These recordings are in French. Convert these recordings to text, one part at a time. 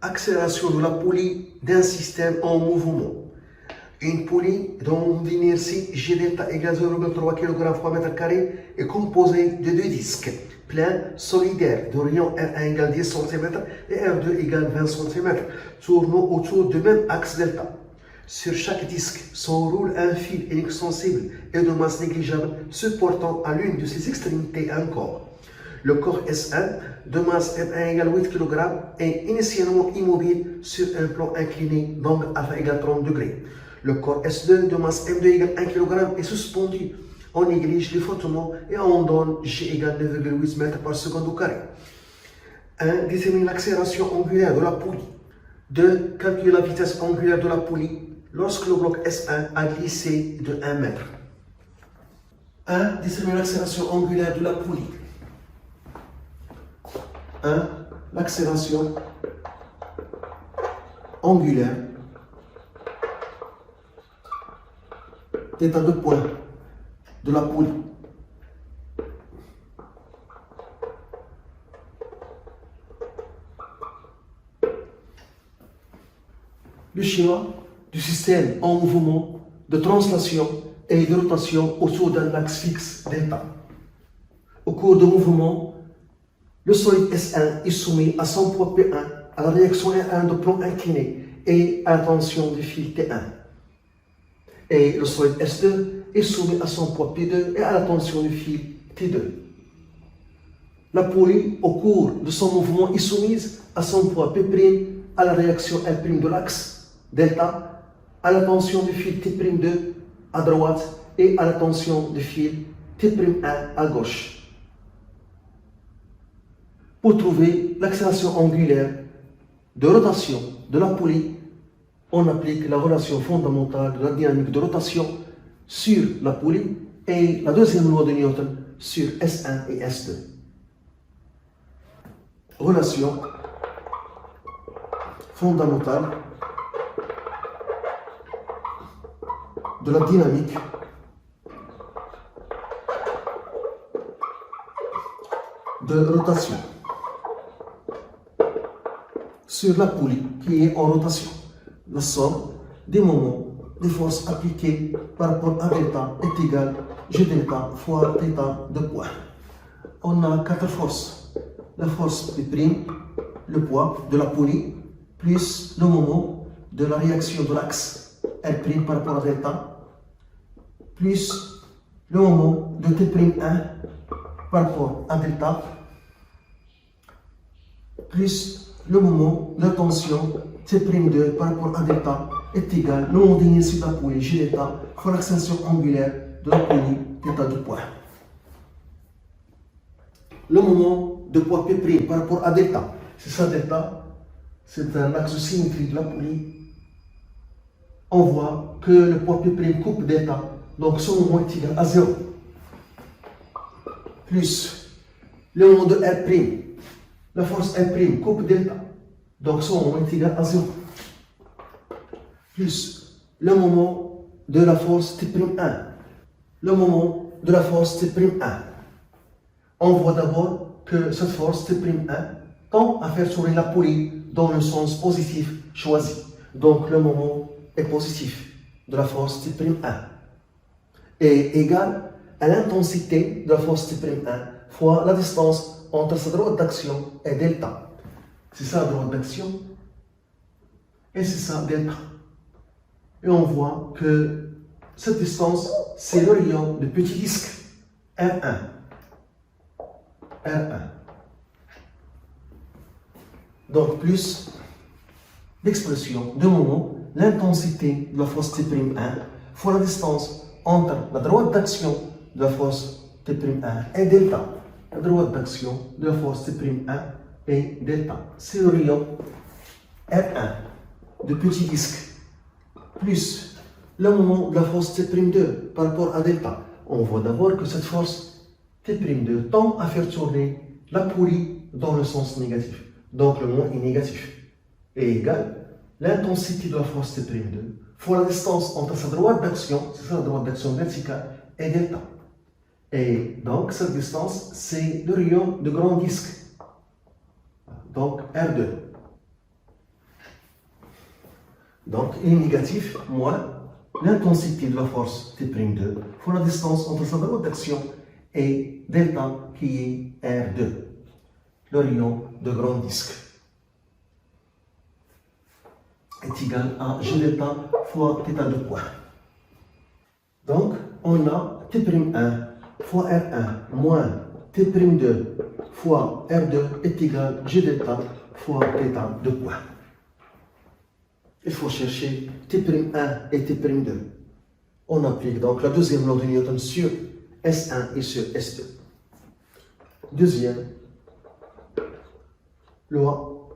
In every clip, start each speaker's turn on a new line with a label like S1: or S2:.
S1: accélération de la poulie d'un système en mouvement. Une poulie dont l'inertie G delta égale 0,3 kg fois mètre carré est composée de deux disques pleins solidaires de rayon R1 égale 10 cm et R2 égale 20 cm, tournant autour du même axe delta. Sur chaque disque s'enroule un fil inextensible et de masse négligeable supportant à l'une de ses extrémités un corps. Le corps S1 de masse M1 égale 8 kg est initialement immobile sur un plan incliné d'angle alpha égale 30 degrés. Le corps S2 de masse M2 égale 1 kg est suspendu. On néglige les frottements et on donne G égale 9,8 mètres par seconde au carré. 1. Déterminer l'accélération angulaire de la poulie. 2. Calculer la vitesse angulaire de la poulie lorsque le bloc S1 a glissé de 1 mètre. 1. Déterminer l'accélération angulaire de la poulie. 1. L'accélération angulaire d'état de point de la poulie. Le schéma du système en mouvement de translation et de rotation autour d'un axe fixe delta. Au cours du mouvement, le solide S1 est soumis à son poids P1, à la réaction R1 de plan incliné et à la tension du fil T1. Et le solide S2 est soumis à son poids P2 et à la tension du fil T2. La poulie, au cours de son mouvement, est soumise à son poids P', à la réaction L' de l'axe delta, à la tension du fil T'2 à droite et à la tension du fil T'1 à gauche. Pour trouver l'accélération angulaire de rotation de la poulie, on applique la relation fondamentale de la dynamique de rotation sur la poulie et la deuxième loi de Newton sur S1 et S2. Relation fondamentale de la dynamique de rotation sur la poulie qui est en rotation. La somme des moments des forces appliquées par rapport à delta est égale G delta fois θ de poids. On a quatre forces. La force P', le poids de la poulie, plus le moment de la réaction de l'axe R' par rapport à delta, plus le moment de T'1 par rapport à delta, plus le moment de la tension T'2 par rapport à delta est égal le moment d'inertie de la poulie G delta fois l'accélération angulaire de la poulie θ de poids. Le moment de poids P' par rapport à delta, c'est ça delta, c'est un axe symétrique de la poulie. On voit que le poids P' coupe delta, donc ce moment est égal à 0. Plus le moment de R', la force R' coupe delta, donc ce moment est égal à 0. Plus le moment de la force T'1, le moment de la force T'1. On voit d'abord que cette force T'1 tend à faire tourner la poulie dans le sens positif choisi. Donc le moment est positif de la force T'1 est égal à l'intensité de la force T'1 fois la distance entre sa droite d'action et delta. C'est ça la droite d'action et c'est ça delta. Et on voit que cette distance, c'est le rayon du petit disque R1. R1. Donc, plus l'expression de moment, l'intensité de la force T'1 fois la distance entre la droite d'action de la force T'1 et delta. La droite d'action de la force T'1 et delta. C'est le rayon R1 de petit disque plus le moment de la force T'2 par rapport à delta. On voit d'abord que cette force T'2 tend à faire tourner la poulie dans le sens négatif. Donc le moment est négatif. Et égal l'intensité de la force T'2 fois la distance entre sa droite d'action, c'est ça la droite d'action verticale, et delta. Et donc cette distance, c'est le rayon de grand disque. Donc R2. Donc, il est négatif moins l'intensité de la force T'2 fois la distance entre sa bande d'action et delta qui est R2, le rayon de grand disque, est égal à G delta fois θ de point. Donc, on a T'1 fois R1 moins T'2 fois R2 est égal à G delta fois θ de point. Il faut chercher T'1 et T'2. On applique donc la deuxième loi de Newton sur S1 et sur S2. Deuxième loi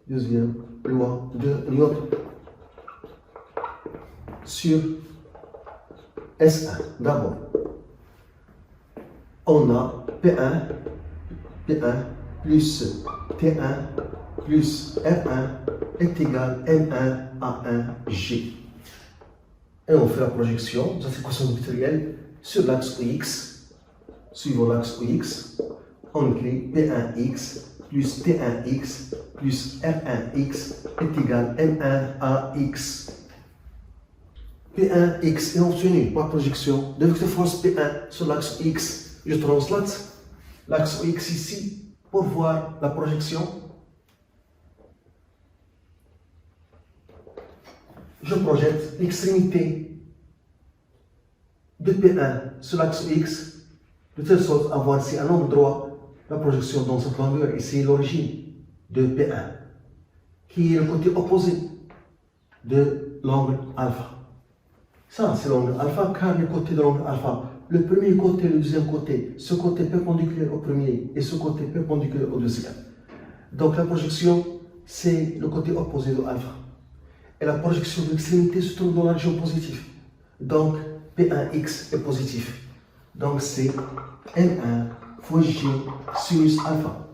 S1: de Newton sur S1. D'abord, on a P1 plus T1 plus R1 est égal à M1 à 1G. Et on fait la projection de cette équation vectorielle sur l'axe OX. Suivant l'axe OX, on écrit P1x plus T1x plus R1x est égal à M1 à X. P1x est obtenu par projection de vecteur force P1 sur l'axe X. Je translate l'axe OX ici pour voir la projection. Je projette l'extrémité de P1 sur l'axe X de telle sorte à voir si à l'angle droit la projection dans cette longueur, ici l'origine de P1, qui est le côté opposé de l'angle alpha. Ça, c'est l'angle alpha, car le côté de l'angle alpha, le premier côté, le deuxième côté, ce côté perpendiculaire au premier et ce côté perpendiculaire au deuxième. Donc la projection, c'est le côté opposé de alpha. Et la projection de l'extrémité se trouve dans la région positive. Donc P1x est positif. Donc c'est M1 fois G sinus alpha.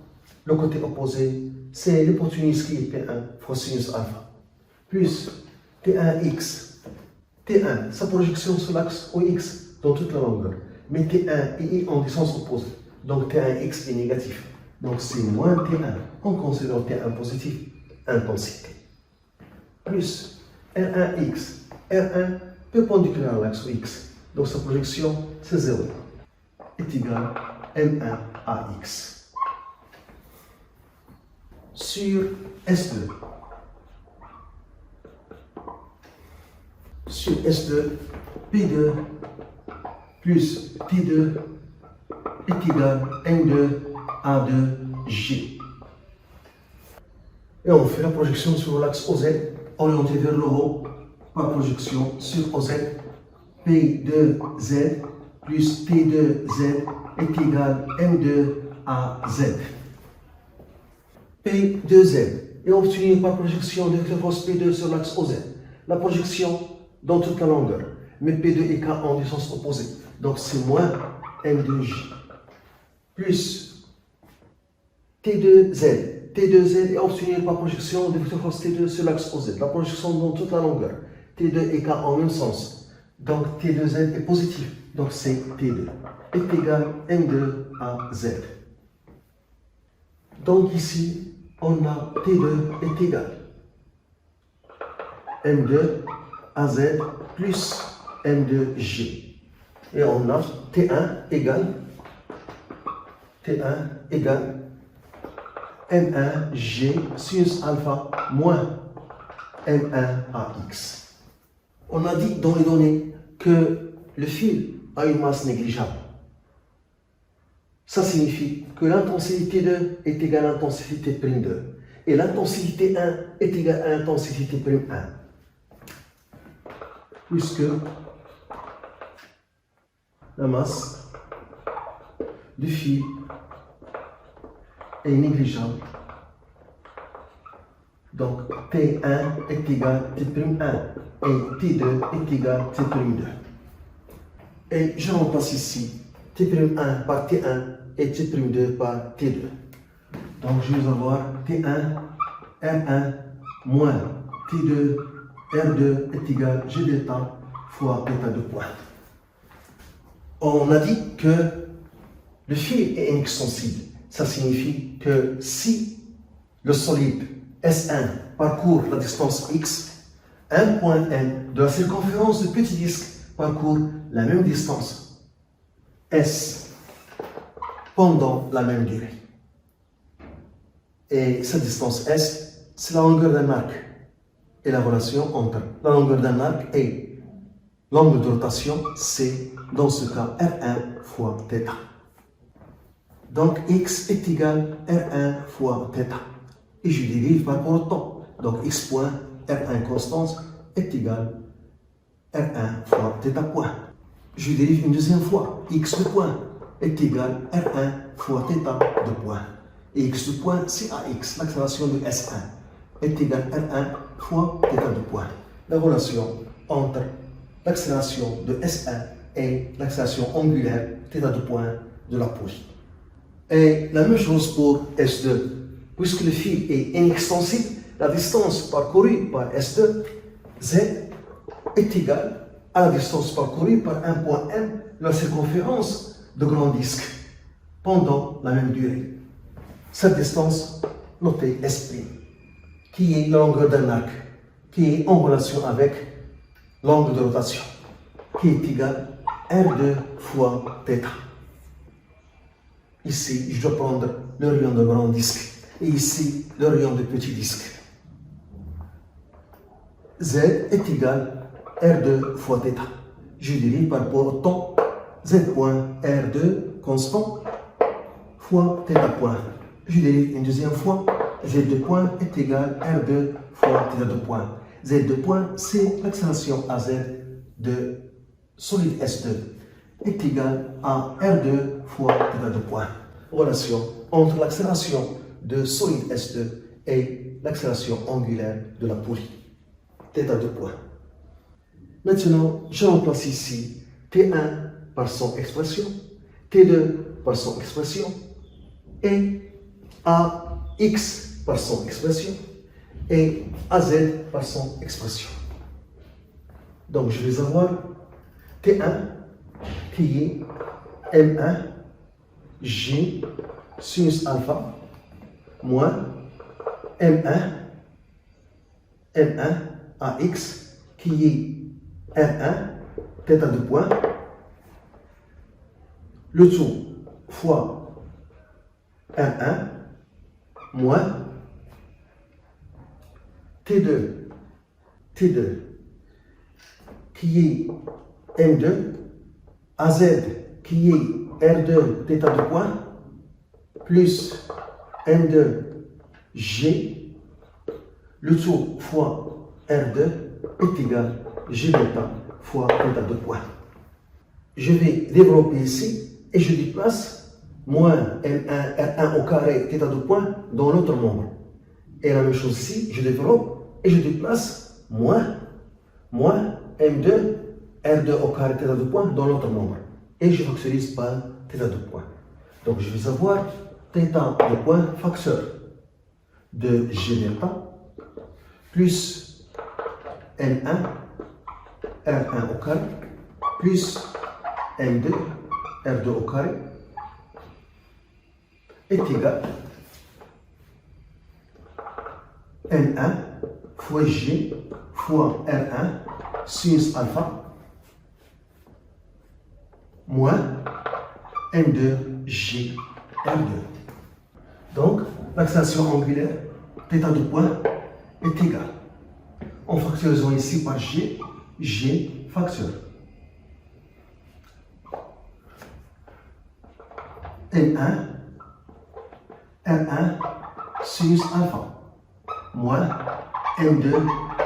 S1: Le côté opposé, c'est l'hypoténuse qui est P1 fois sinus alpha. Plus T1x. T1, sa projection sur l'axe OX dans toute la longueur. Mais T1 et I ont des sens opposés. Donc T1x est négatif. Donc c'est moins T1. On considère T1 positif, intensité. Plus R1x. R1 perpendiculaire à l'axe OX. Donc sa projection, c'est 0. Est égal à M1 à X. Sur S2. Sur S2, P2 plus T2 est égal à M2 à 2G. Et on fait la projection sur l'axe OZ, orienté vers le haut, par projection sur OZ. P2Z plus T2Z est égal à M2 à Z. P2Z est obtenu par projection de vecteur force P2 sur l'axe OZ. La projection dans toute la longueur. Mais P2 et K ont des sens opposés. Donc c'est moins M2J. Plus T2Z. T2Z est obtenu par projection de vecteur force T2 sur l'axe OZ. La projection dans toute la longueur. T2 et K ont le même sens. Donc T2Z est positif. Donc c'est T2 est égal à M2 à Z. Donc ici, on a T2 est égal à M2 à Z plus M2G. Et on a T1 égale M1G sinus alpha moins M1 à X. On a dit dans les données que le fil a une masse négligeable. Ça signifie que l'intensité T2 est égale à l'intensité T'2 et l'intensité T1 est égale à l'intensité T'1. Puisque la masse du fil est négligeable. Donc T1 est égal à T'1 et T2 est égal à T'2. Et je remplace ici T'1 par T1 et T'2 par T2. Donc je vais avoir T1 R1 moins T2 R2 est égal à G delta fois delta de point. On a dit que le fil est inextensible. Ça signifie que si le solide S1 parcourt la distance x, un point N de la circonférence du petit disque parcourt la même distance S pendant la même durée. Et cette distance S, c'est la longueur d'un arc et la relation entre la longueur d'un arc et l'angle de rotation, c'est dans ce cas R1 fois θ. Donc x est égal à R1 fois θ. Et je dérive par rapport au temps. Donc x point R1 constante est égal à R1 fois θ point. Je dérive une deuxième fois. X de point est égal à R1 fois θ de point. Et x de point, c'est AX, l'accélération de S1, est égal à R1 fois θ de point. La relation entre l'accélération de S1 et l'accélération angulaire θ de point de la poulie. Et la même chose pour S2. Puisque le fil est inextensible, la distance parcourue par S2, Z, est égale à la distance parcourue par un point M de la circonférence de grand disque pendant la même durée. Cette distance, notée S', qui est la longueur d'un arc, qui est en relation avec l'angle de rotation, qui est égal à R2 fois θ. Ici, je dois prendre le rayon de grand disque et ici, le rayon de petit disque. Z est égal à R2 fois θ. Je dérive par rapport au temps. Z point R2 constant fois θ point. Je dérive une deuxième fois. Z2 point est égal à R2 fois θ2 point. Z2 point, c'est l'accélération AZ de solide S2 est égal à R2 fois θ2 point. Relation entre l'accélération de solide S2 et l'accélération angulaire de la poulie. θ2 point. Maintenant, je remplace ici T1 par son expression, T2 par son expression, et AX par son expression, et AZ par son expression. Donc, je vais avoir T1 qui est M1 G sinus alpha moins M1 AX qui est R1 θ2 point, le tout fois R1 moins T2 qui est M2 AZ qui est R2 θ2 point plus M2 G, le tout fois R2 est égal à G delta fois θ2 point. Je vais développer ici et je déplace moins M1 R1 au carré θ2 point dans l'autre membre. Et la même chose ici, je développe et je déplace moins M2 R2 au carré θ2 point dans l'autre membre. Et je factorise par θ2 point. Donc je vais avoir θ de point facteur de G delta plus M1 R1 au carré plus M2 R2 au carré est égal à M1 fois G fois R1 sinus alpha moins M2 G R2. Donc, l'accélération angulaire θ de point est égale. En factorisant ici par G, G facteur. M1 R1 sinus alpha moins M2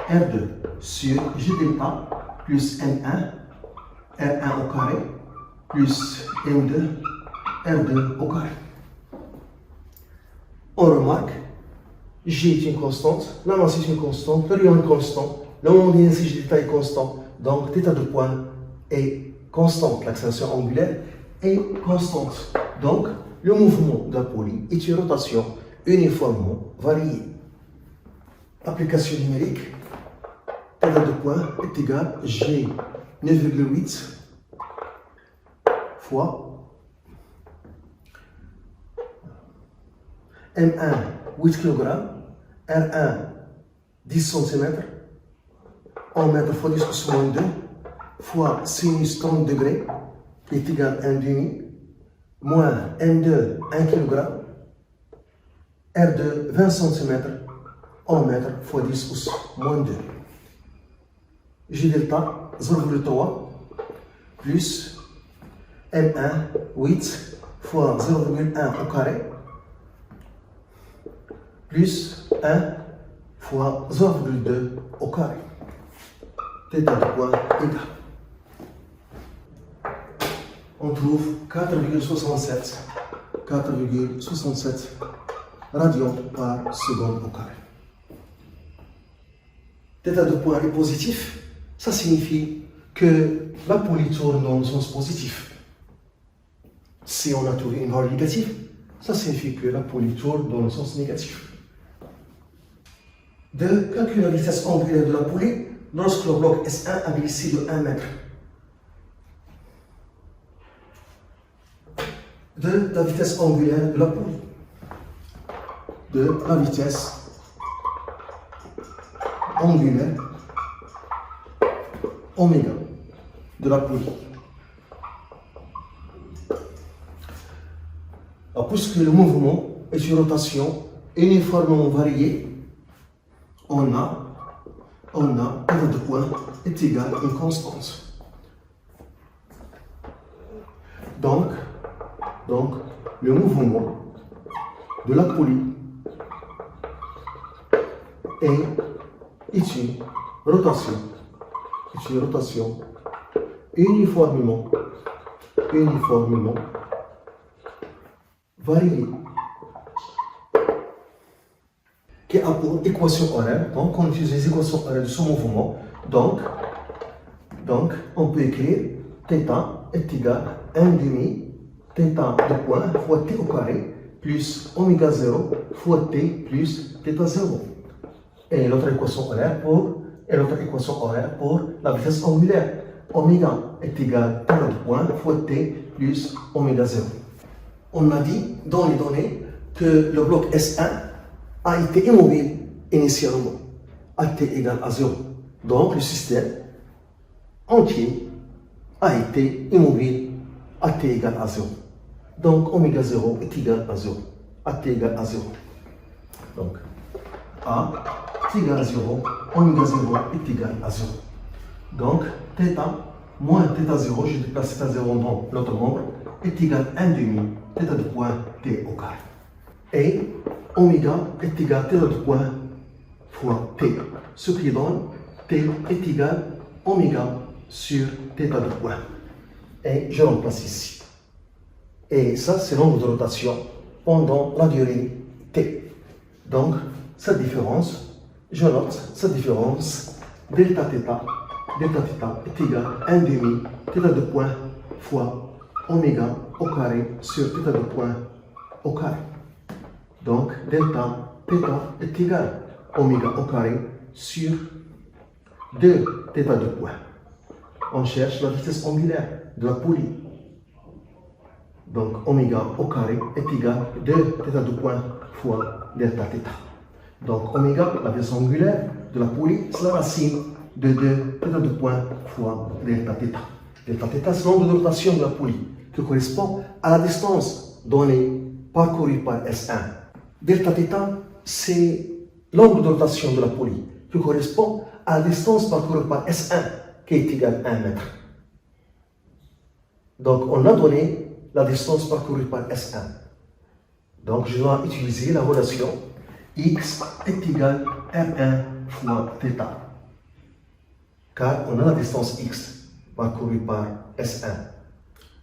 S1: R2 sur G delta plus M1 R1 au carré plus M2 R2 au carré. On remarque, G est une constante, la masse est une constante, le rayon est constant, le moment d'inertie G delta est constant, donc θ de point est constante, l'accélération angulaire est constante. Donc, le mouvement d'un poulie est une rotation uniformément variée. Application numérique, θ de point est égal à G 9,8 fois M1 8 kg, R1 10 cm, 1 mètre fois 10 pouces moins 2 fois sinus 30 degrés est égal à 1 demi moins M2 1 kg R2 20 cm 1 mètre fois 10 pouces moins 2. J delta 0,3 plus M1 8 fois 0,1 au carré plus 1 fois 0,2 au carré. Θ de point égal. On trouve 4,67 radians par seconde au carré. Θ de point est positif, ça signifie que la poulie tourne dans le sens positif. Si on a trouvé une valeur négative, ça signifie que la poulie tourne dans le sens négatif. De calculer la vitesse angulaire de la poulie lorsque le bloc S1 a glissé de 1 mètre. De la vitesse angulaire de la poulie. De la vitesse angulaire oméga de la poulie. Alors, puisque le mouvement est une rotation uniformément variée, on a θ de point est égal à une constante. Donc, le mouvement de la poulie est une rotation uniformément variée qui a pour équation horaire, donc on utilise les équations horaires de ce mouvement, donc on peut écrire θ est égal à 1 demi θ de point fois t au carré plus oméga 0 fois t plus θ0. Et l'autre équation horaire pour la vitesse angulaire. Oméga est égal à θ de point fois t plus oméga 0. On a dit dans les données que le bloc S1 a été immobile initialement à t égale à 0. Donc le système entier a été immobile à t égale à 0. Donc oméga 0 est égal à 0. À t égale à 0. Donc à t égale à 0, oméga 0 est égal à 0. Donc θ moins θ0, je déplace θ0 dans l'autre membre, est égal à 1 demi θ de point t au carré. Et oméga est égal à θ de point fois t, ce qui donne t est égal à oméga sur θ de point. Et je remplace ici. Et ça, c'est l'angle de rotation pendant la durée t. Donc, cette différence, je note cette différence, delta θ est égal à 1 demi θ de point fois oméga au carré sur θ de point au carré. Donc, delta θ est égal à oméga au carré sur 2 θ de point. On cherche la vitesse angulaire de la poulie. Donc, oméga au carré est égal à 2 θ de point fois delta θ. Donc, oméga, la vitesse angulaire de la poulie, c'est la racine de 2 θ de point fois delta θ. Delta θ, c'est l'angle de rotation de la poulie qui correspond à la distance donnée parcourue par S1. Delta θ, c'est l'angle de rotation de la poulie qui correspond à la distance parcourue par S1 qui est égale à 1 mètre. Donc, on a donné la distance parcourue par S1. Donc, je dois utiliser la relation x est égal à R1 fois θ. Car on a la distance x parcourue par S1.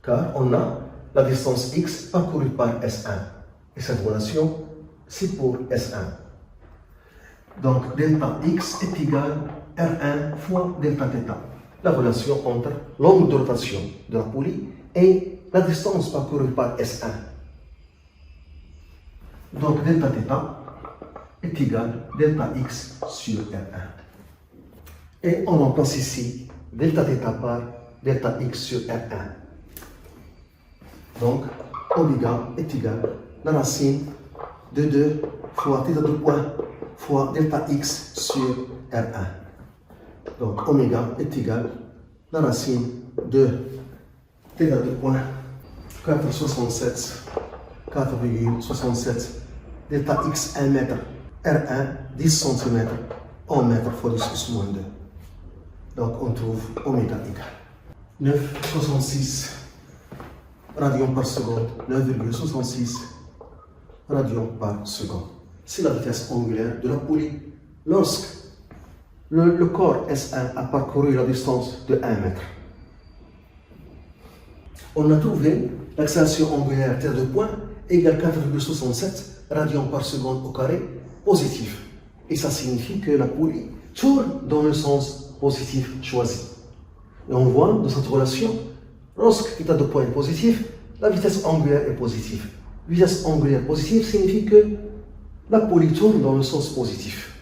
S1: Car on a la distance x parcourue par S1. Et cette relation, c'est pour S1. Donc, delta x est égal à R1 fois delta θ. La relation entre l'angle de rotation de la poulie et la distance parcourue par S1. Donc, delta θ est égal à delta x sur R1. Et on remplace ici delta θ par delta x sur R1. Donc, oméga est égal à la racine de 2 fois θ de point fois delta x sur R1. Donc oméga est égal à la racine de θ de point 4,67 delta x 1 mètre, R1 10 cm, 1 mètre fois 10 plus moins 2. Donc on trouve oméga égal 9,66 radians par seconde, 9,66 radians par seconde. C'est la vitesse angulaire de la poulie. Lorsque le corps S1 a parcouru la distance de 1 mètre, on a trouvé l'accélération angulaire terre de point égale 4,67 radians par seconde au carré positif. Et ça signifie que la poulie tourne dans le sens positif choisi. Et on voit de cette relation, lorsque l'état de point est positif, la vitesse angulaire est positive. Vitesse angulaire positive signifie que la poulie tourne dans le sens positif.